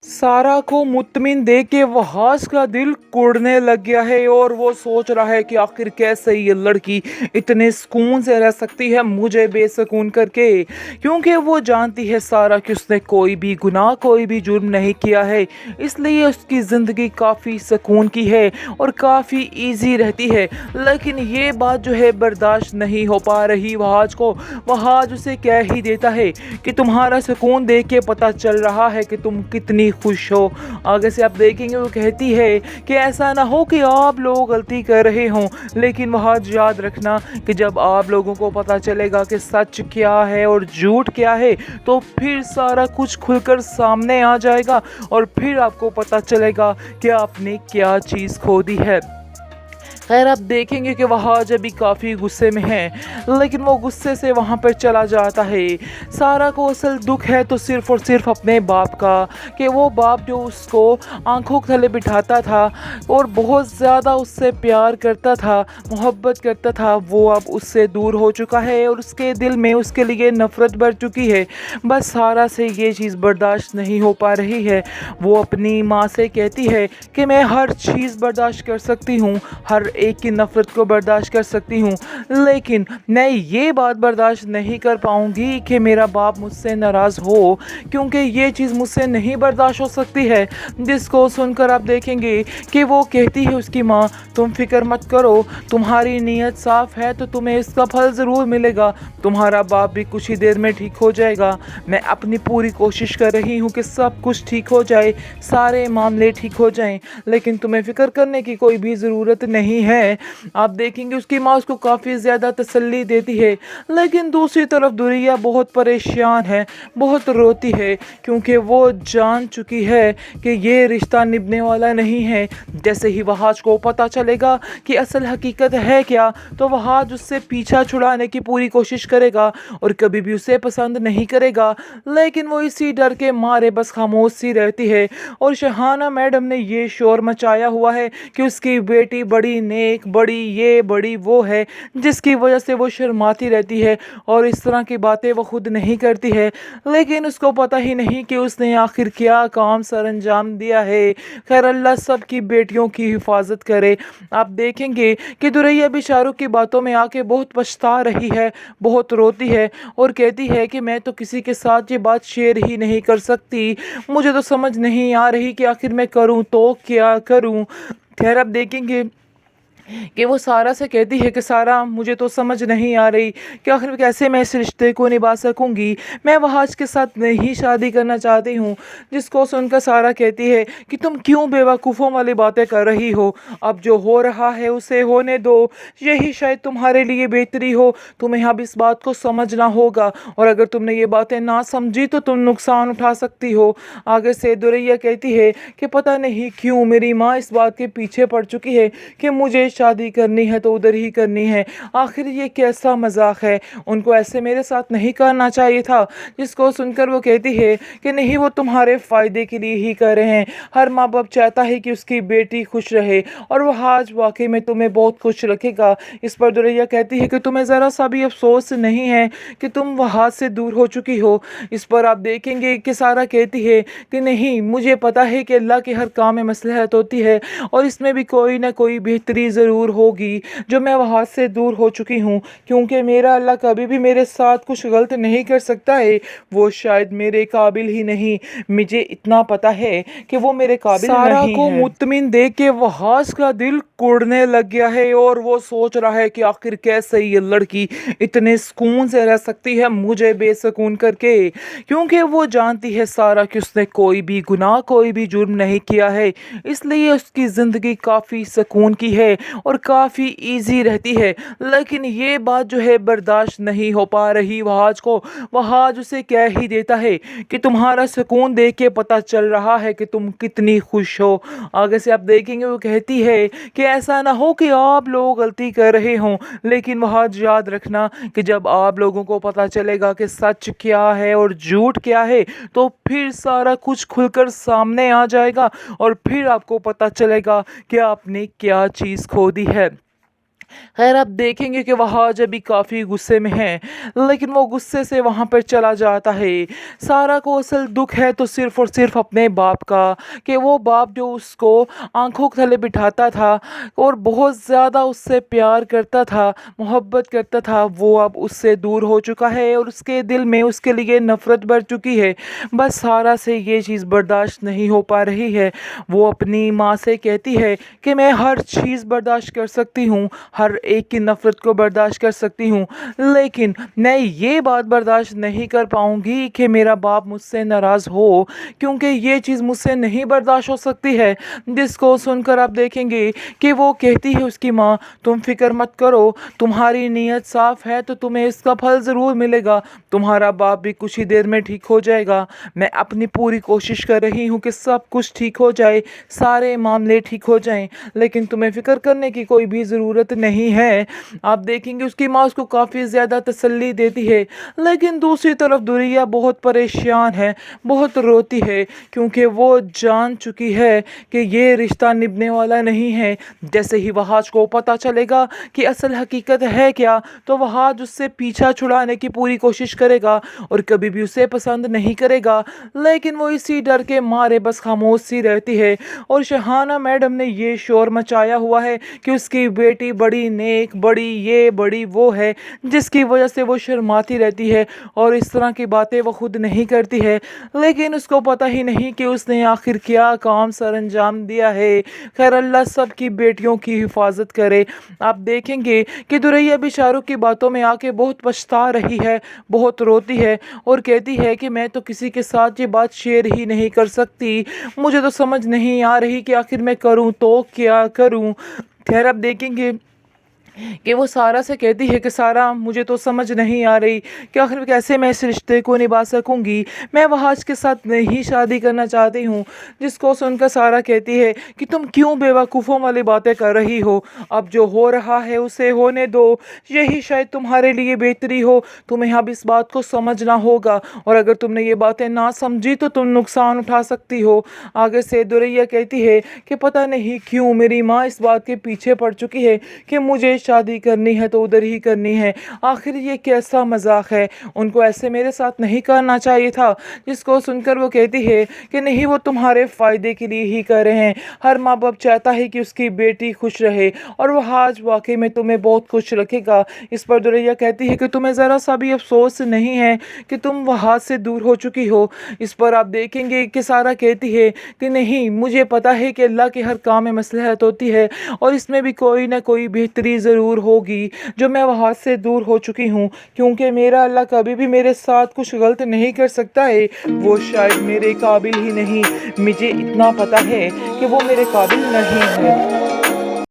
सारा को मुत्मिन देख के वहाज का दिल कुड़ने लग गया है और वो सोच रहा है कि आखिर कैसे ये लड़की इतने सुकून से रह सकती है मुझे बेसुकून करके, क्योंकि वो जानती है सारा कि उसने कोई भी गुनाह कोई भी जुर्म नहीं किया है, इसलिए उसकी ज़िंदगी काफ़ी सुकून की है और काफ़ी इजी रहती है। लेकिन ये बात जो है बर्दाश्त नहीं हो पा रही वहाज को। वहाज उसे कह ही देता है कि तुम्हारा सुकून देख के पता चल रहा है कि तुम कितनी खुश हो। आगे से आप देखेंगे वो कहती है कि ऐसा ना हो कि आप लोग गलती कर रहे हों, लेकिन वहाँ याद रखना कि जब आप लोगों को पता चलेगा कि सच क्या है और झूठ क्या है तो फिर सारा कुछ खुलकर सामने आ जाएगा और फिर आपको पता चलेगा कि आपने क्या चीज़ खो दी है। खैर आप देखेंगे कि वहाज अभी काफ़ी गुस्से में है, लेकिन वो गुस्से से वहाँ पर चला जाता है। सारा को असल दुख है तो सिर्फ़ और सिर्फ अपने बाप का, कि वो बाप जो उसको आंखों के तले बिठाता था और बहुत ज़्यादा उससे प्यार करता था, मोहब्बत करता था, वो अब उससे दूर हो चुका है और उसके दिल में उसके लिए नफ़रत बढ़ चुकी है। बस सारा से ये चीज़ बर्दाश्त नहीं हो पा रही है। वो अपनी माँ से कहती है कि मैं हर चीज़ बर्दाश्त कर सकती हूँ, हर एक की नफ़रत को बर्दाश्त कर सकती हूँ, लेकिन मैं ये बात बर्दाश्त नहीं कर पाऊँगी कि मेरा बाप मुझसे नाराज़ हो, क्योंकि ये चीज़ मुझसे नहीं बर्दाश्त हो सकती है। जिसको सुनकर आप देखेंगे कि वो कहती है उसकी माँ, तुम फिक्र मत करो, तुम्हारी नीयत साफ़ है तो तुम्हें इसका फल ज़रूर मिलेगा, तुम्हारा बाप भी कुछ ही देर में ठीक हो जाएगा। मैं अपनी पूरी कोशिश कर रही हूँ कि सब कुछ ठीक हो जाए, सारे मामले ठीक हो जाएं, लेकिन तुम्हें फ़िक्र करने की कोई भी ज़रूरत नहीं है। आप देखेंगे उसकी माँ उसको काफ़ी ज़्यादा तसल्ली देती है, लेकिन दूसरी तरफ दुरिया बहुत परेशान है, बहुत रोती है, क्योंकि वो जान चुकी है कि ये रिश्ता निभने वाला नहीं है। जैसे ही वहाज को पता चलेगा कि असल हकीकत है क्या, तो वहाज उससे पीछा छुड़ाने की पूरी कोशिश करेगा और कभी भी उसे पसंद नहीं करेगा, लेकिन वो इसी डर के मारे बस खामोश सी रहती है। और शहाना मैडम ने ये शोर मचाया हुआ है कि उसकी बेटी बड़ी नेक, बड़ी ये बड़ी वो है, जिसकी वजह से वो शर्माती रहती है और इस तरह की बातें वो खुद नहीं करती है, लेकिन उसको पता ही नहीं कि उसने आखिर क्या काम सर अंजाम दिया है। खैर अल्लाह सब की बेटियों की हिफाजत करे। आप देखेंगे कि दुरैया भी शाहरुख की बातों में आके बहुत पछता रही है, बहुत रोती है और कहती है कि मैं तो किसी के साथ ये बात शेयर ही नहीं कर सकती, मुझे तो समझ नहीं आ रही कि आखिर मैं करूं तो क्या करूं। खैर आप देखेंगे कि वो सारा से कहती है कि सारा मुझे तो समझ नहीं आ रही कि आखिर कैसे मैं इस रिश्ते को निभा सकूंगी, मैं वहाज के साथ नहीं शादी करना चाहती हूँ। जिसको सुनकर सारा कहती है कि तुम क्यों बेवकूफ़ों वाली बातें कर रही हो, अब जो हो रहा है उसे होने दो, यही शायद तुम्हारे लिए बेहतरी हो, तुम्हें अब इस बात को समझना होगा और अगर तुमने ये बातें ना समझी तो तुम नुकसान उठा सकती हो। आगे से दुरैया कहती है कि पता नहीं क्यों मेरी माँ इस बात के पीछे पड़ चुकी है कि मुझे शादी करनी है तो उधर ही करनी है, आखिर ये कैसा मजाक है, उनको ऐसे मेरे साथ नहीं करना चाहिए था। जिसको सुनकर वो कहती है कि नहीं, वो तुम्हारे फ़ायदे के लिए ही कर रहे हैं, हर माँ बाप चाहता है कि उसकी बेटी खुश रहे और वह आज वाकई में तुम्हें बहुत खुश रखेगा। इस पर दुरैया कहती है कि तुम्हें ज़रा सा भी अफसोस नहीं है कि तुम वहाँ से दूर हो चुकी हो। इस पर आप देखेंगे कि सारा कहती है कि नहीं, मुझे पता है कि अल्लाह के हर काम में मसलहत होती है और इसमें भी कोई ना कोई बेहतरी ज़रूर होगी जो मैं वहाँ से दूर हो चुकी हूँ, क्योंकि मेरा अल्लाह कभी भी मेरे साथ कुछ गलत नहीं कर सकता है, वो शायद मेरे काबिल ही नहीं, मुझे इतना पता है कि वो मेरे काबिल सारा नहीं को है। मुत्मिन देख के वहाज का दिल कुड़ने लग गया है और वो सोच रहा है कि आखिर कैसे ये लड़की इतने सुकून से रह सकती है मुझे बेसुकून करके, क्योंकि वो जानती है सारा कि उसने कोई भी गुनाह कोई भी जुर्म नहीं किया है, इसलिए उसकी ज़िंदगी काफ़ी सुकून की है और काफ़ी इजी रहती है। लेकिन ये बात जो है बर्दाश्त नहीं हो पा रही वहाज को। वहाज उसे कह ही देता है कि तुम्हारा सुकून देख के पता चल रहा है कि तुम कितनी खुश हो। आगे से आप देखेंगे वो कहती है कि ऐसा ना हो कि आप लोग गलती कर रहे हों, लेकिन वहाज याद रखना कि जब आप लोगों को पता चलेगा कि सच क्या है और झूठ क्या है तो फिर सारा कुछ खुलकर सामने आ जाएगा और फिर आपको पता चलेगा कि आपने क्या चीज़ खो दी है। खैर आप देखेंगे कि वहाज अभी काफ़ी गुस्से में है, लेकिन वो गुस्से से वहाँ पर चला जाता है। सारा को असल दुख है तो सिर्फ़ और सिर्फ़ अपने बाप का, कि वो बाप जो उसको आँखों के तले बिठाता था और बहुत ज़्यादा उससे प्यार करता था, मोहब्बत करता था, वो अब उससे दूर हो चुका है और उसके दिल में उसके लिए नफ़रत बढ़ चुकी है। बस सारा से ये चीज़ बर्दाश्त नहीं हो पा रही है। वो अपनी माँ से कहती है कि मैं हर चीज़ बर्दाश्त कर सकती हूँ, हर एक की नफ़रत को बर्दाश्त कर सकती हूँ, लेकिन मैं ये बात बर्दाश्त नहीं कर पाऊँगी कि मेरा बाप मुझसे नाराज़ हो, क्योंकि ये चीज़ मुझसे नहीं बर्दाश्त हो सकती है। जिसको सुनकर आप देखेंगे कि वो कहती है उसकी माँ, तुम फिक्र मत करो, तुम्हारी नीयत साफ़ है तो तुम्हें इसका फल ज़रूर मिलेगा, तुम्हारा बाप भी कुछ ही देर में ठीक हो जाएगा। मैं अपनी पूरी कोशिश कर रही हूँ कि सब कुछ ठीक हो जाए, सारे मामले ठीक हो जाएं, लेकिन तुम्हें फ़िक्र करने की कोई भी ज़रूरत नहीं है। आप देखेंगे उसकी माँ उसको काफ़ी ज़्यादा तसल्ली देती है, लेकिन दूसरी तरफ दुरिया बहुत परेशान है, बहुत रोती है, क्योंकि वो जान चुकी है कि ये रिश्ता निभने वाला नहीं है। जैसे ही वहाज को पता चलेगा कि असल हकीकत है क्या, तो वहाज उससे पीछा छुड़ाने की पूरी कोशिश करेगा और कभी भी उसे पसंद नहीं करेगा, लेकिन वो इसी डर के मारे बस खामोश सी रहती है। और शहाना मैडम ने ये शोर मचाया हुआ है कि उसकी बेटी बड़ी नेक, बड़ी ये बड़ी वो है, जिसकी वजह से वो शर्माती रहती है और इस तरह की बातें वो खुद नहीं करती है, लेकिन उसको पता ही नहीं कि उसने आखिर क्या काम सर अंजाम दिया है। खैर अल्लाह सब की बेटियों की हिफाजत करे। आप देखेंगे कि दुरैया भी शाहरुख की बातों में आके बहुत पछता रही है, बहुत रोती है और कहती है कि मैं तो किसी के साथ ये बात शेयर ही नहीं कर सकती, मुझे तो समझ नहीं आ रही कि आखिर मैं करूं तो क्या करूं। खैर आप देखेंगे कि वो सारा से कहती है कि सारा मुझे तो समझ नहीं आ रही कि आखिर कैसे मैं इस रिश्ते को निभा सकूंगी, मैं वहाज के साथ नहीं शादी करना चाहती हूँ। जिसको सुनकर सारा कहती है कि तुम क्यों बेवकूफ़ों वाली बातें कर रही हो, अब जो हो रहा है उसे होने दो, यही शायद तुम्हारे लिए बेहतरी हो, तुम्हें अब इस बात को समझना होगा और अगर तुमने ये बातें ना समझी तो तुम नुकसान उठा सकती हो। आगे से दुरैया कहती है कि पता नहीं क्यों मेरी माँ इस बात के पीछे पड़ चुकी है कि मुझे शादी करनी है तो उधर ही करनी है, आखिर ये कैसा मजाक है, उनको ऐसे मेरे साथ नहीं करना चाहिए था। जिसको सुनकर वो कहती है कि नहीं, वो तुम्हारे फ़ायदे के लिए ही कर रहे हैं, हर माँ बाप चाहता है कि उसकी बेटी खुश रहे और वह आज वाकई में तुम्हें बहुत खुश रखेगा। इस पर दुरैया कहती है कि तुम्हें ज़रा सा भी अफसोस नहीं है कि तुम वहाँ से दूर हो चुकी हो। इस पर आप देखेंगे कि सारा कहती है कि नहीं, मुझे पता है कि अल्लाह के हर काम में मसलहत होती है और इसमें भी कोई ना कोई बेहतरी ज़रूर होगी जो मैं वहाँ से दूर हो चुकी हूँ, क्योंकि मेरा अल्लाह कभी भी मेरे साथ कुछ गलत नहीं कर सकता है, वो शायद मेरे काबिल ही नहीं, मुझे इतना पता है कि वो मेरे काबिल नहीं है।